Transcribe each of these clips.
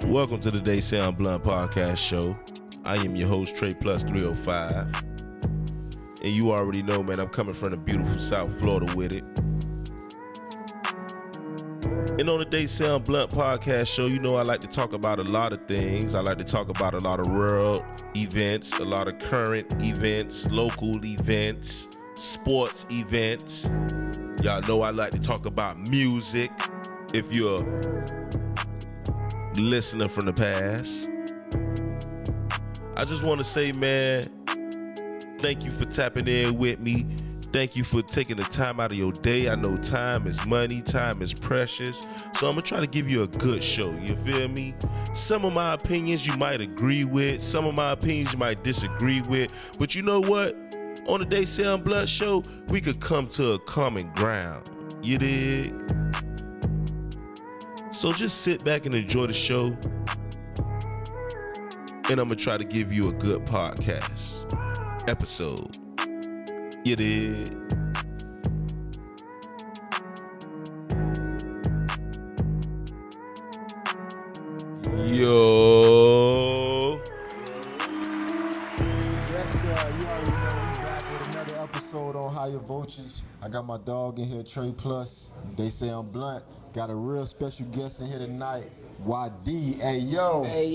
Welcome to the Day Sound Blunt Podcast Show. I am your host, Trey Plus 305. And you already know, man, I'm coming from the beautiful South Florida with it. And on the Day Sound Blunt Podcast Show, you know I like to talk about a lot of things. I like to talk about a lot of world events, a lot of current events, local events, sports events. Y'all know I like to talk about music. If you're listener from the past, I just want to say, man, thank you for tapping in with me. Thank you for taking the time out of your day. I know time is money, time is precious, so I'm gonna try to give you a good show. You feel me? Some of my opinions you might agree with, some of my opinions you might disagree with, but you know what? On the Day Sound Blunt Show, we could come to a common ground. You dig? So just sit back and enjoy the show, and I'm gonna try to give you a good podcast episode. You dig? Yo. Yes, sir. You already know we back with another episode on Higher Voltage. I got my dog in here, Trey Plus. They say I'm blunt. Got a real special guest in here tonight, YD. Hey, yo. Hey,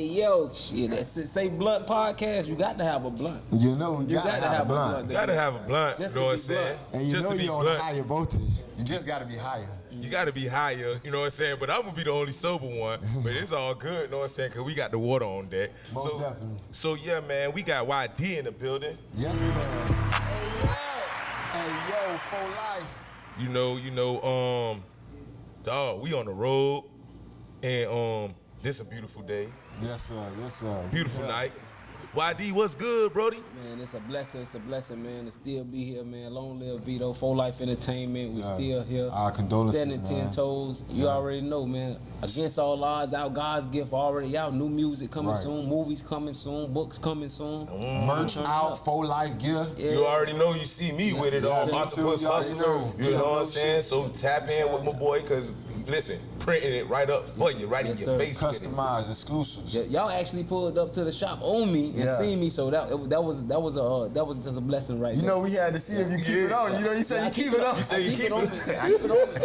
yo. Shit, that's it. Say blunt podcast, you got to have a blunt. You know we got to have a blunt. Gotta have a blunt, you know what I'm saying? And you just know to be you're on blunt. Higher Voltage. You just got to be higher. You gotta be higher, you know what I'm saying? But I'm gonna be the only sober one. But it's all good, you know what I'm saying? Cause we got the water on deck. Most definitely. So yeah, man, we got YD in the building. Yes, sir. Hey, yo, for life. You know, dog, we on the road, and this a beautiful day, Yes, sir. beautiful Yeah. night. YD, what's good, Brody? Man, it's a blessing, man, to still be here, man. Long live Vito, For Life Entertainment, we still here. Our condolences, Standing 10 man. toes. You already know, man. Against all odds, out, God's gift already out. New music coming Right. soon, movies coming soon, books coming soon. Merch out, for life gear. Yeah. You already know, you see me with it all. Yeah, Octopus you already Hustler, know. you Yeah, know what no I'm saying? shit. So tap in with my boy, cause listen, printing it right up for you, right Yes, in your sir. face with it. Customized, exclusives. Y'all actually pulled up to the shop on me and Yeah. seen me, so that was just a blessing right You there. know, we had to see if you keep it on. You know, you said you keep it on. You say you keep on it. me. I keep it on me.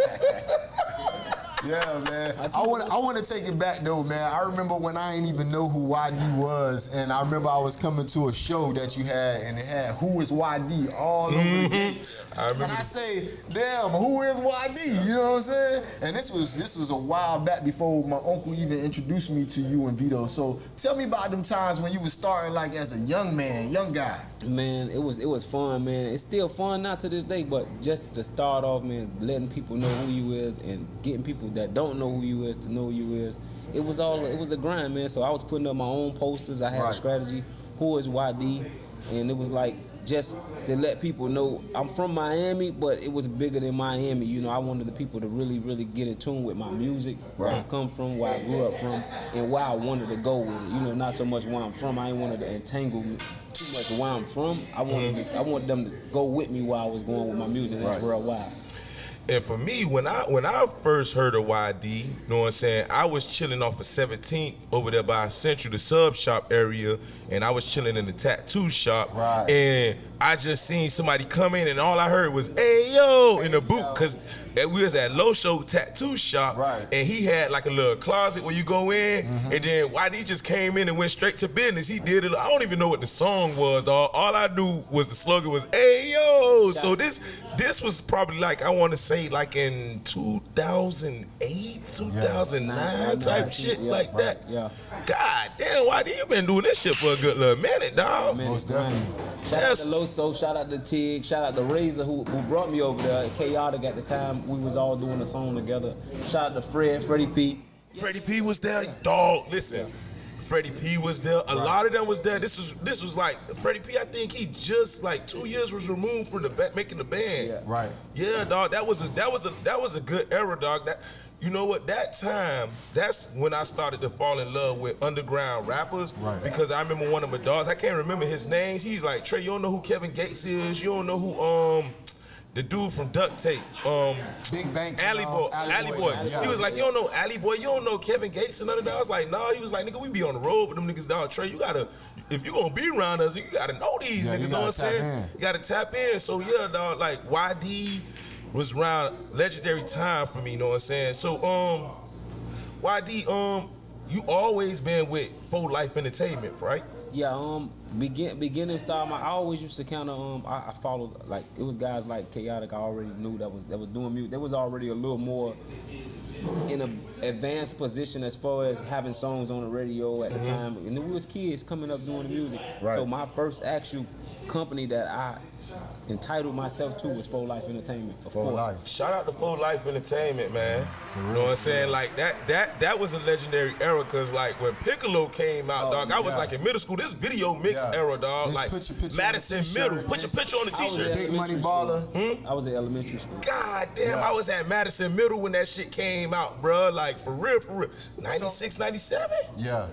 Yeah, man. I want to take it back though, man. I remember when I ain't even know who YD was, and I remember I was coming to a show that you had, and it had "Who is YD" all over the gates. I remember And I say, damn, who is YD? You know what I'm saying? And this was a while back before my uncle even introduced me to you and Vito. So tell me about them times when you was starting like as a young guy. Man, it was fun, man. It's still fun now to this day, but just to start off, man, letting people know who you is and getting people that don't know who you is to know who you is. It was a grind, man. So I was putting up my own posters. I had Right. a strategy, who is YD, and it was like just to let people know I'm from Miami, but it was bigger than Miami. You know, I wanted the people to really, really get in tune with my music, where I come from, where I grew up from, and where I wanted to go with it. You know, not so much where I'm from. I ain't wanted to entangle me too much with where I'm from. I wanted them to go with me where I was going with my music. That's worldwide. And for me, when I first heard of YD, you know what I'm saying, I was chilling off of 17th over there by Central, the sub shop area, and I was chilling in the tattoo shop. Right. And I just seen somebody come in, and all I heard was, "Hey yo," in the booth, cause we was at Low Show Tattoo Shop, Right. and he had like a little closet where you go in, and then YD just came in and went straight to business. He did it. I don't even know what the song was, dog. All I knew was the slogan was, "Hey yo." So this was probably like, I want to say like in 2008, 2009 type shit Yeah, like that. Yeah. God damn, YD, you been doing this shit for a good little minute, dog. Man, Most it's grinding. Shout Yes. out to Loso, shout out to Tig, shout out to Razor who brought me over there. Chaotic at the time, we was all doing a song together. Shout out to Freddie P. Freddie P was there, dog. Listen, Freddie P was there. A lot of them was there. This was like Freddie P. I think he just like 2 years was removed from making the band. Yeah. Right. Yeah, dog. That was a good era, dog. That, you know what? That time, that's when I started to fall in love with underground rappers. Right. Because I remember one of my dogs. I can't remember his names. He's like, Trey, you don't know who Kevin Gates is. You don't know who the dude from Duct Tape, Big Bank. Alley Boy. Yeah. He was like, you don't know Alley Boy, you don't know Kevin Gates and none of that. I was like, nah. He was like, nigga, we be on the road with them niggas down Trey. You gotta, if you gonna be around us, you gotta know these niggas. You know what I'm saying? You gotta tap in. So yeah, dog. Like YD was around legendary time for me. You know what I'm saying? So YD, you always been with Full Life Entertainment, right? Yeah, beginning style. I always used to kind of I followed, like, it was guys like Chaotic. I already knew that was doing music. That was already a little more in an advanced position as far as having songs on the radio at the time. And we was kids coming up doing the music. Right. So my first actual company that I entitled myself to was Full Life Entertainment. Of Full course. Life. Shout out to Full Life Entertainment, man. For real, You know what I'm for saying? real. Like that was a legendary era, cause like when Piccolo came out, dog, I was yeah. like in middle school. This video mix Yeah. era, dog. Just like put your picture on Madison the t-shirt. Middle. Put your picture on the I was t-shirt. in Big Money elementary Baller. school. I was in elementary school. God damn, Yeah. I was at Madison Middle when that shit came out, bruh. Like for real. 96, 97? Yeah.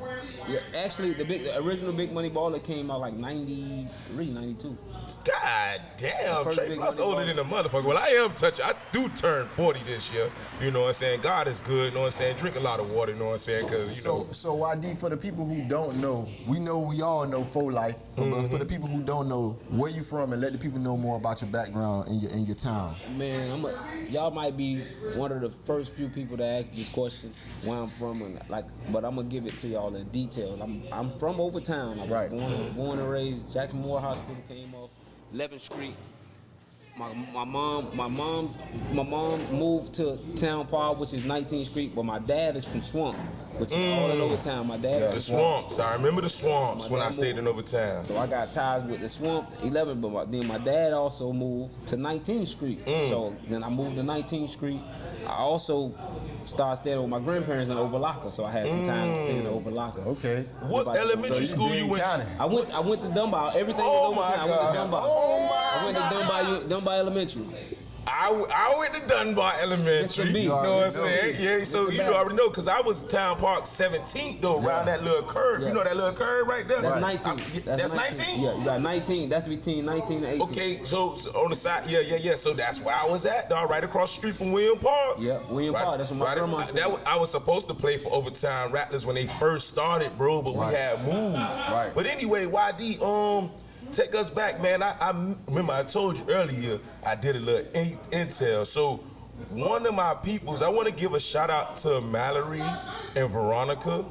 Yeah, actually, the original Big Money Baller came out like 93, 92. God damn, first Trey Big Plus Money older than a motherfucker. Well, I do turn 40 this year. You know what I'm saying? God is good, you know what I'm saying? Drink a lot of water, you know what I'm saying? Cause, you know. So YD, for the people who don't know, we all know Full Life, but for the people who don't know, where you from, and let the people know more about your background in your town. Man, y'all might be one of the first few people to ask this question, where I'm from, and but I'm gonna give it to y'all in detail. I'm from Overtown. I was Right. born and raised. Jackson Moore Hospital came off 11th Street. My mom moved to Town Park, which is 19th Street, but my dad is from Swamp, which is all in Overtown. My dad The is from Swamp. swamps. I remember the swamps My when dad I stayed in moved. Overtown. So I got ties with the Swamp 11, but then my dad also moved to 19th Street. So then I moved to 19th Street. I also started staying with my grandparents in Opa-locka, so I had some time to stay in Opa-locka. Okay. What About- elementary So school you went to? I went to Dunbar. Everything Oh was my Overtown. I went to God. Dunbar. Oh my I went to Dunbar Elementary. I went to Dunbar Elementary. Mr. B. You know what I'm already know. saying? Yeah, so you already know, because I was Town Park 17th, though, around that little curve. Yeah. You know that little curve right there? That's Right. 19. That's 19? Yeah, you got 19. That's between 19 and 18. Okay, so on the side, yeah. So that's where I was at, dog, right across the street from William Park. Yeah, William Park. That's where my grandma stayed. I was supposed to play for Overtown Rattlers when they first started, bro, but Right. we had moved. Right. But anyway, YD, take us back, man. I remember I told you earlier I did a little intel. So one of my peoples, I want to give a shout out to Mallory and Veronica,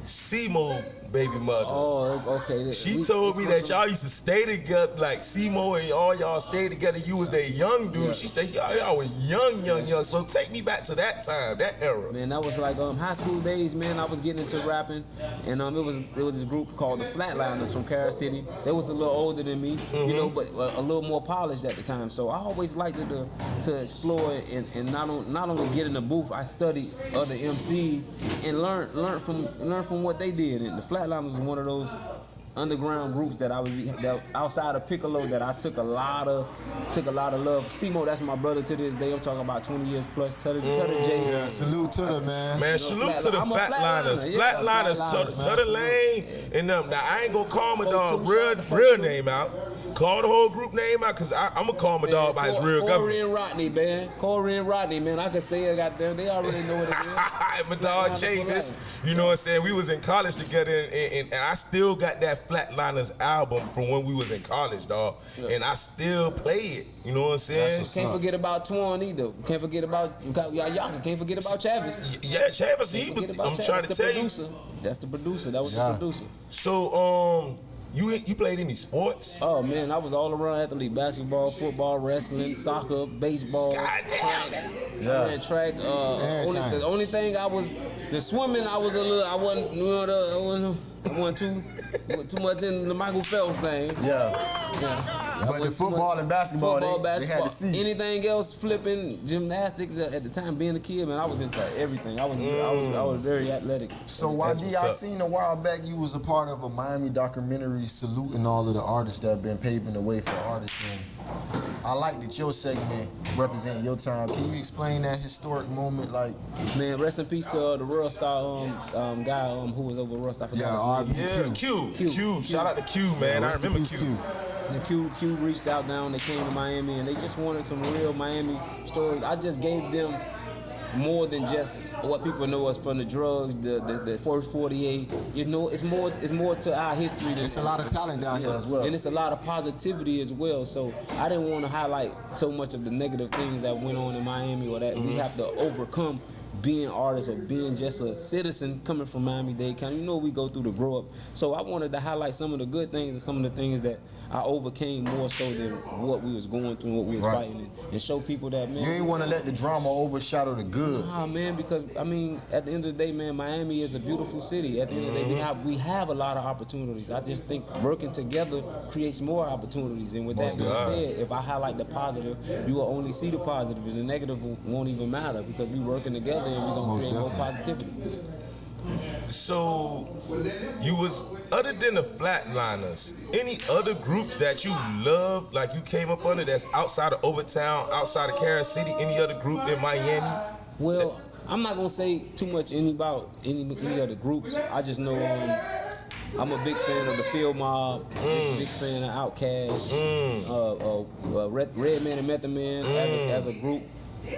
Simo baby mother. Oh, okay. She told me that y'all used to stay together, like Simo and all y'all stayed together. You was that young dude. Yeah. She said y'all was young. So take me back to that time, that era. Man, that was like high school days, man. I was getting into rapping, and it was this group called the Flatliners from Carol City. They was a little older than me, you know, but a little more polished at the time. So I always liked to explore and not only get in the booth. I studied other MCs and learn from what they did. And the Flatliners was one of those underground groups that that outside of Piccolo that I took a lot of love. Simo, that's my brother to this day. I'm talking about 20 years plus. Tell the J. Yeah, salute to them, man. Man, salute to the I'm a Flatliners. Flatliner, yeah. Flatliners, Flatliners, man. Tutter Lane, and them. Now, I ain't gonna call my dog real name out. Call the whole group name out, because I'm gonna call my dog by his real Corey government. and Rodney, man. Corey and Rodney, man. I could say it, goddamn. They already know what it is. My dog Chavis, you know what I'm saying? We was in college together, and I still got that Flatliners album from when we was in college, dog. And I still play it. You know what I'm saying? Can't forget about Twan either. Can't forget about y'all. Can't forget about Chavis. Yeah, Chavis, he Can't was, forget about I'm Chavis. trying to That's the tell you. producer. That's the producer. That was Yeah. the producer. So, you played any sports? Oh man, I was all around athlete: basketball, football, wrestling, soccer, baseball. God damn. Yeah. Ran track. Everything. The only thing the swimming, I wasn't too much in the Michael Phelps thing. Yeah. Yeah. But the football and basketball, they had to see. Anything else, flipping, gymnastics at the time, being a kid, man, I was into everything. I was very athletic. So That's YD, what's I up. seen a while back you was a part of a Miami documentary saluting all of the artists that have been paving the way for artists. And I like that your segment representing your time. Can you explain that historic moment? Like, Man, rest in peace to the World Star guy who was over World Star. I forgot his name. Yeah, Q. Shout out to Q, man. I rest in remember peace, Q. The Q reached out down, they came to Miami, and they just wanted some real Miami stories. I just gave them more than just what people know us from the drugs, the first 48. You know, it's more to our history. It's a lot of talent down here as well. And it's a lot of positivity as well. So I didn't want to highlight so much of the negative things that went on in Miami or that we have to overcome being artists or being just a citizen coming from Miami-Dade County. You know, we go through the grow up. So I wanted to highlight some of the good things and some of the things that I overcame more so than what we was going through and what we was fighting, and show people that, man. You ain't want to let the drama overshadow the good. Nah, man, because I mean, at the end of the day, man, Miami is a beautiful city. At the end of the day, we have a lot of opportunities. I just think working together creates more opportunities. And with that being said, if I highlight the positive, you will only see the positive, and the negative won't even matter because we working together and we're gonna create more positivity. So, you was, other than the Flatliners, any other groups that you love, like you came up under, that's outside of Overtown, outside of Kansas City, any other group in Miami? Well, I'm not gonna say too much about any other groups. I just know I'm a big fan of the Field Mob, big fan of Outkast, Redman and Method Man as a group.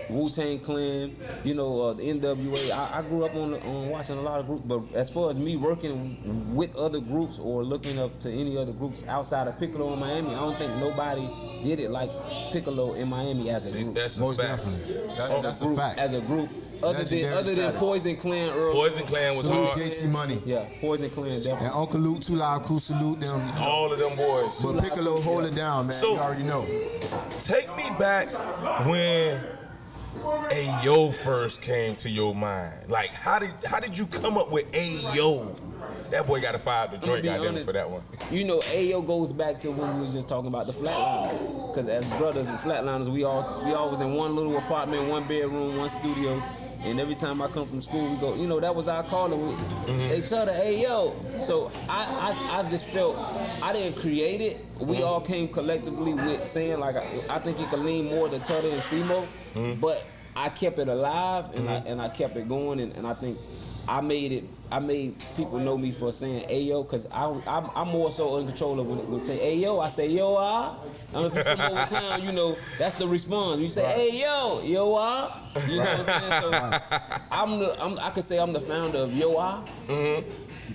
Wu-Tang Clan, you know, the NWA. I grew up on watching a lot of groups, but as far as me working with other groups or looking up to any other groups outside of Piccolo in Miami, I don't think nobody did it like Piccolo in Miami as a group. That's most fact. definitely. That's a fact. As a group, other than Poison Clan earlier. Poison Clan was Salute hard. JT Money. Yeah, Poison Clan definitely. And Uncle Luke, Too Loud Crew, salute them. All of them boys. But Piccolo hold it down, man. So- you already know. Take me back when Ayo first came to your mind. Like, how did you come up with Ayo? That boy got to fire up the joint, goddamn, for that one. You know, Ayo goes back to when we was just talking about the Flatliners. Because as brothers and Flatliners, we all was in one little apartment, one bedroom, one studio. And every time I come from school, we go, you know, that was our calling. They tell the Ayo. So I just felt, I didn't create it. We all came collectively with saying, like, I think it could lean more to Tutter and Simo. But I kept it alive and I kept it going. And I think I made people know me for saying Ayo, because I'm more so in control of when we say Ayo, I say yo ah. And if you're from Overtown, you know, that's the response. You say, hey yo, yo ah. You know what I'm saying? So I could say I'm the founder of Yo Ah.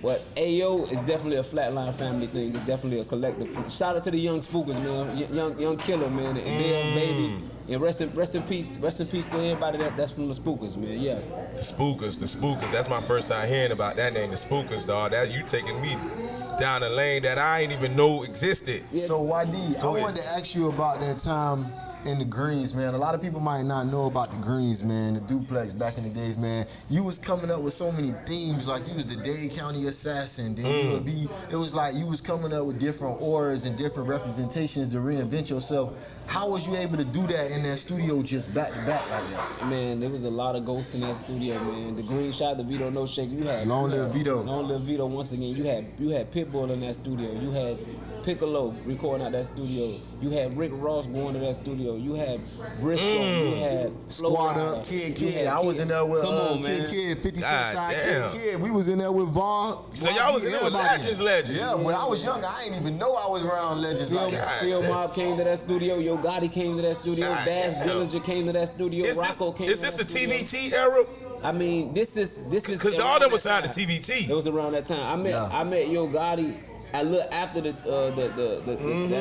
But Ayo is definitely a Flatline family thing. It's definitely a collective. Shout out to the young Spookers, man. Young Killer, man. And Dale, baby. And rest in peace to everybody that's from the Spookers, man. Yeah. The Spookers. That's my first time hearing about that name, the Spookers, dog. That you taking me down a lane that I ain't even know existed. So YD, I wanted to ask you about that time in the Greens, man. A lot of people might not know about the Greens, man, the duplex back in the days, man. You was coming up with so many themes, like you was the Dade County assassin, then you would be, it was like you was coming up with different auras and different representations to reinvent yourself. How was you able to do that in that studio just back to back like that? Man, there was a lot of ghosts in that studio, man. The Green Shot, the Vito No Shake, you had Long Live Vito. Long Live Vito once again. You had Pitbull in that studio. You had Piccolo recording out that studio. You had Rick Ross going to that studio. You had Briscoe. You had Squad Up, Kid. I was in there with Kid, 50 Cent side Kid. We was in there with Vaughn. So y'all was in there with legends. Yeah, when I was young, I ain't even know I was around legends like that. Field Mob came to that studio. Yo Gotti came to that studio. Dash Dillinger came to that studio. Rocco came to that studio. Is this the TVT era? I mean, this is because all them was signed to TVT. It was around that time. I met Yo Gotti a little after that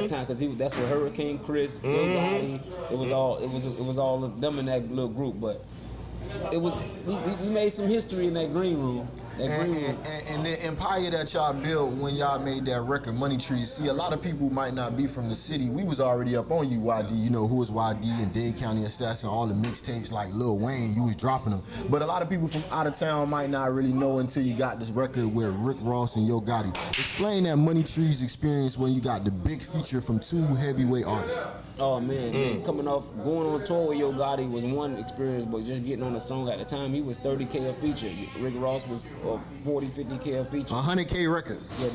time, because that's where Hurricane Chris, Yo Gotti, it was all of them in that little group. But it was we made some history in that green room. And the empire that y'all built when y'all made that record, Money Trees. See, a lot of people might not be from the city. We was already up on you, YD. You know, Who is YD and Dade County Assassin, all the mixtapes like Lil Wayne, you was dropping them. But a lot of people from out of town might not really know until you got this record with Rick Ross and Yo Gotti. Explain that Money Trees experience when you got the big feature from two heavyweight artists. Oh man, coming off, going on tour with Yo Gotti was one experience, but just getting on a song at the time, he was 30K a feature. Rick Ross was 40, 50K a feature. 100K record. Yeah,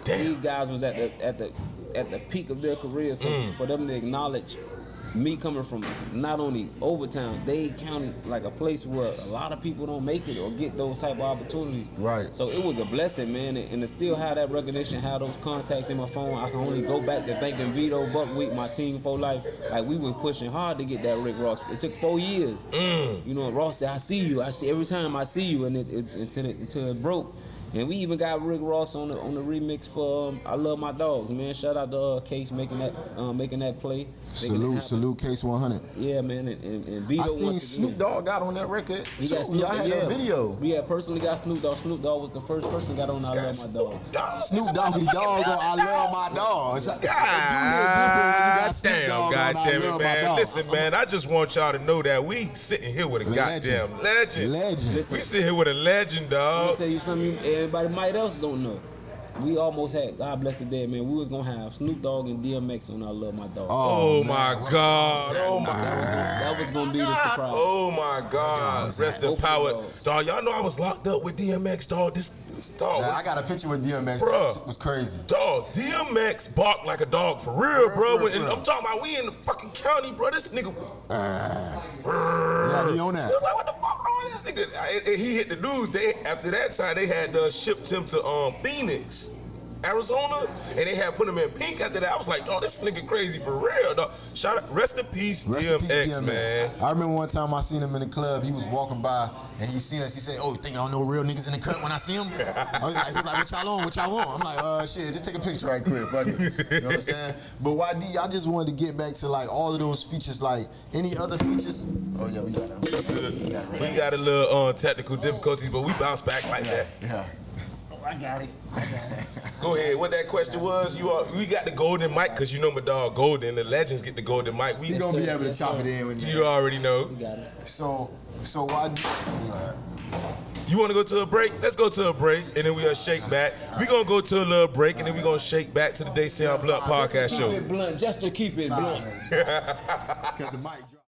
these guys was at the peak of their career, so for them to acknowledge me coming from not only Overtown, Dade County, like a place where a lot of people don't make it or get those type of opportunities. Right. So it was a blessing, man, and to still have that recognition, have those contacts in my phone. I can only go back to thanking Vito, Buckwheat, my team for life. Like we were pushing hard to get that Rick Ross. It took 4 years. You know, Ross said, "I see you. I see every time I see you," and it's until it broke. And we even got Rick Ross on the remix for "I Love My Dogs." Man, shout out to Case making that play. Salute Case 100. Yeah, man, and Vito. I seen Snoop Dogg got on that record. He got Snoop, Y'all had a video. We had personally got Snoop Dogg. Snoop Dogg was the first person got on "I Love My Dog." Snoop Doggy Dogg on "I Love My Dogs." God damn it, man. Listen, man, I just want y'all to know that we sitting here with a goddamn legend. Listen, We sit here with a legend, I'm dog. gonna tell you something everybody might else don't know. We almost had, God bless the dead, man. We was gonna have Snoop Dogg and DMX on "I Love My Dog." Oh my God. Oh my That was gonna be the surprise. Oh my God. Rest in Both of power. those. Dog, y'all know I was locked up with DMX, dog. This dog. Man, I got a picture with DMX. Bruh. That was crazy. Dog, DMX barked like a dog for real, bro. real, And real. I'm talking about we in the fucking county, bro. This nigga. Yeah, he on that. I was like, what the fuck wrong with this nigga? And he hit the news. After that time, they had shipped him to Phoenix, Arizona, and they had put him in pink after that. I was like, oh, this nigga crazy for real, dog. Shout out, rest in peace, Rest in DMX, peace, DMX. man. I remember one time I seen him in the club. He was walking by and he seen us. He said, "Oh, you think I don't know real niggas in the cut when I see them?" He was like, "What y'all on? What y'all want?" I'm like, shit, just take a picture right quick, fuck it." You know what I'm saying? But YD, I just wanted to get back to like all of those features. Like any other features? Oh yeah, we got it. We got a little technical difficulties, but we bounced back like that. Yeah. I got it. Go ahead. What that question was? We got the golden mic because you know my dog Golden. The legends get the golden mic. We gonna be able to chop it in with you. You already know. We got it. So YD. You want to go to a break? Let's go to a break, and then we'll shake back. We're going to go to a little break, and then we're going to shake back to the Day Sound Blunt podcast show. Keep it blunt, just to keep it blunt. Cause the mic drop.